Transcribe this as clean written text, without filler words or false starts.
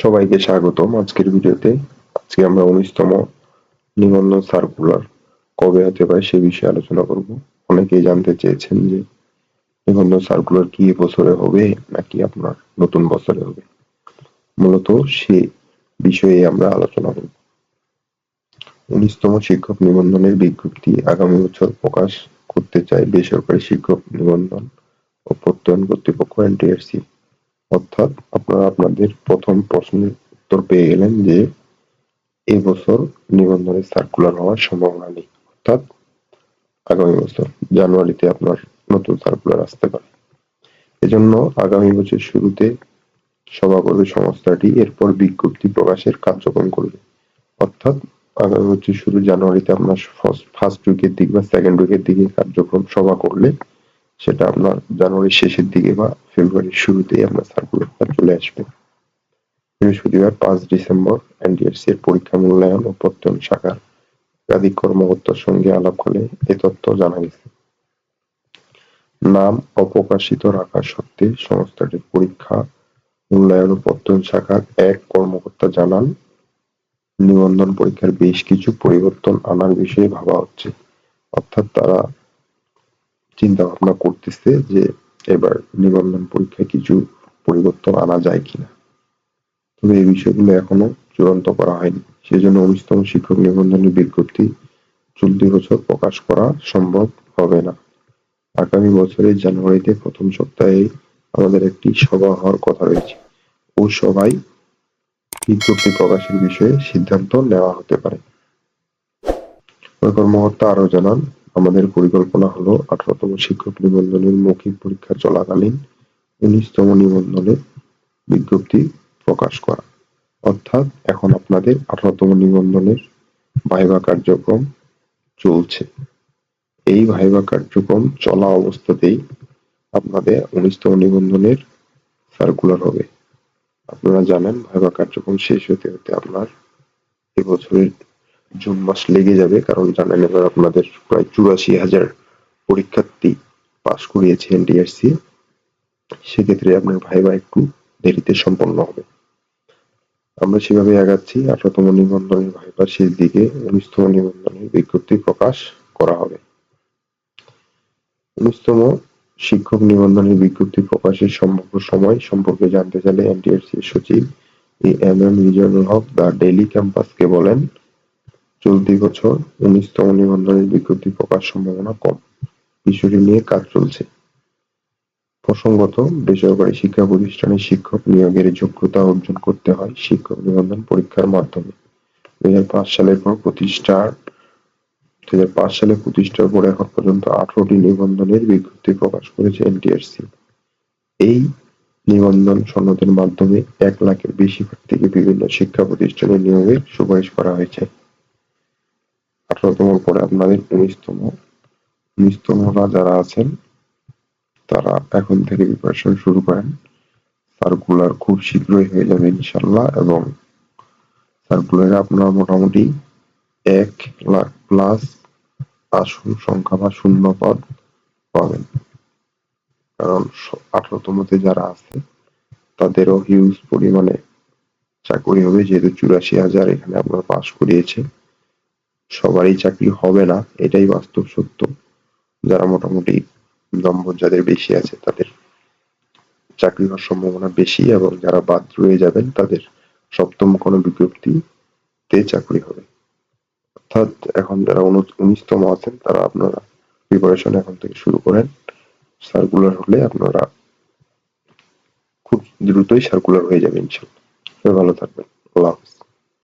সবাইকে স্বাগতম আজকের ভিডিওতে। আজকে আমরা 19তম নিবন্ধন সার্কুলার কবে হতে পারে সে বিষয়ে আলোচনা করব। অনেকেই জানতে চেয়েছেন যে নিবন্ধন সার্কুলার কি এ বছরে হবে নাকি আপনার নতুন বছরে হবে। মূলত সে বিষয়ে আমরা আলোচনা করব। 19তম শিক্ষক নিবন্ধনের বিজ্ঞপ্তি আগামী বছর প্রকাশ করতে চায় বেসরকারি শিক্ষক নিবন্ধন ও প্রত্যয়ন কর্তৃপক্ষ এনটিআরসি। অর্থাৎ আপনারা আপনাদের প্রথম প্রশ্নের উত্তর পেয়ে গেলেন যে এবছর নিবন্ধনের সার্কুলার হওয়ার সম্ভাবনা নেই, অর্থাৎ আগামী বছর জানুয়ারিতে আপনার নতুন সার্কুলার আসতে পারে। এজন্য আগামী বছর শুরুতে সভা করবে সংস্থাটি, এরপর বিজ্ঞপ্তি প্রকাশের কার্যক্রম করবে। অর্থাৎ আগামী বছর শুরু জানুয়ারিতে আপনার ফার্স্ট উইকের দিকে বা সেকেন্ড উইকের দিকে কার্যক্রম সভা করলে সেটা আপনার জানুয়ারির শেষের দিকে বা ফেব্রুয়ারির শুরুতেই আপনার সার্কুলারটা চলে আসবে। বৃহস্পতিবার 5 ডিসেম্বর এনটিআরসি এর পরীক্ষা মূল্যায়ন ও প্রত্যয়ন শাখার একাধিক কর্মকর্তার সঙ্গে আলাপকালে এ তথ্য জানা গেছে। নাম অপ্রকাশিত রাখা সত্ত্বে সংস্থাটির পরীক্ষা মূল্যায়ন ও প্রত্যয়ন শাখার এক কর্মকর্তা জানান, নিবন্ধন পরীক্ষার বেশ কিছু পরিবর্তন আনার বিষয়ে ভাবা হচ্ছে। অর্থাৎ তারা চিন্তা ভাবনা করতেছে যে এবার নিবন্ধন পরীক্ষায় কিছু পরিবর্তন আনা যায় কিনা। তবে এই বিষয়গুলো এখনো চূড়ান্ত করা হয়নি। সেজন্য 19তম শিক্ষক নিবন্ধনের বিজ্ঞপ্তি চলতি বছর প্রকাশ করা সম্ভব হবে না। আগামী বছরের জানুয়ারিতে প্রথম সপ্তাহে আমাদের একটি সভা হওয়ার কথা রয়েছে। ওই সভায় বিজ্ঞপ্তি প্রকাশের বিষয়ে সিদ্ধান্ত নেওয়া হতে পারে। ওই কর্মকর্তা আরো জানান, আমাদের পরিকল্পনা হলো 18তম শিক্ষক নিবন্ধনের মৌখিক পরীক্ষা চলাকালীন 19তম নিবন্ধনের বিজ্ঞপ্তি প্রকাশ করা। অর্থাৎ এখন আপনাদের 18তম নিবন্ধনের ভাইভা কার্যক্রম চলছে। এই ভাইভা কার্যক্রম চলা অবস্থাতেই আপনাদের 19তম নিবন্ধনের সার্কুলার হবে। আপনারা জানেন ভাইভা কার্যক্রম শেষ হতে হতে আপনার এবছরের জুন মাস লেগে যাবে, কারণ জানেন এবার আপনাদের প্রায় 84,000 পরীক্ষার্থী পাস করিয়েছে এনটিআরসি। সেক্ষেত্রে আপনার ভাইভা একটু দেরিতে সম্পন্ন হবে। আমরা সেভাবে আগাচ্ছি। 18তম নিবন্ধনের ভাইভার শেষ দিকে 19তম নিবন্ধনের বিজ্ঞপ্তি প্রকাশ করা হবে। 19তম শিক্ষক নিবন্ধনের বিজ্ঞপ্তি প্রকাশের সম্ভাব্য সময় সম্পর্কে জানতে চাইলে এনটিআরসির সচিব AMM Mizanul Haque the daily ক্যাম্পাসকে বলেন, চলতি বছর 19তম নিবন্ধনের বিজ্ঞপ্তি প্রকাশ সম্ভাবনা কম। বিষয়টি নিয়ে কাজ চলছে। প্রসঙ্গত, বেসরকারি শিক্ষা প্রতিষ্ঠানে শিক্ষক নিয়োগের যোগ্যতা অর্জন করতে হয় শিক্ষক নিবন্ধন পরীক্ষার মাধ্যমে। 2005 সালের পর প্রতিষ্ঠার পর এখন পর্যন্ত 18টি নিবন্ধনের বিজ্ঞপ্তি প্রকাশ করেছে এনটিআরসি। এই নিবন্ধন সনদের মাধ্যমে 1 লাখের বেশি প্রার্থীকে বিভিন্ন শিক্ষা প্রতিষ্ঠানে নিয়োগের সুপারিশ করা হয়েছে। 18তম পরে আপনাদের 19তমরা যারা আছেন তারা এখন থেকে প্রিপারেশন শুরু করেন। সার্কুলার খুব শীঘ্রই হয়ে যাবে ইনশাআল্লাহ, এবং সার্কুলারে আপনারা মোটামুটি 1 লাখ প্লাস আসন সংখ্যা বা শূন্য পদ পাবেন। কারণ 18তমতে যারা আছে তাদেরও হিউজ পরিমাণে চাকরি হবে, যেহেতু 84,000 এখানে আপনারা পাস করিয়েছে। সবারই চাকরি হবে না, এটাই বাস্তব সত্য। যারা মোটামুটি নম্বর যাদের বেশি আছে তাদের চাকরি হওয়ার সম্ভাবনা বেশি, এবং যারা বাদ রয়ে যাবেন তাদের সপ্তম কোনো বিজ্ঞপ্তিতে চাকরি হবে। অর্থাৎ এখন যারা 19তম আছেন তারা আপনারা প্রিপারেশন এখন থেকে শুরু করেন। সার্কুলার হলে আপনারা খুব দ্রুতই সার্কুলার হয়ে যাবে ইনশাআল্লাহ। ভালো থাকবেন।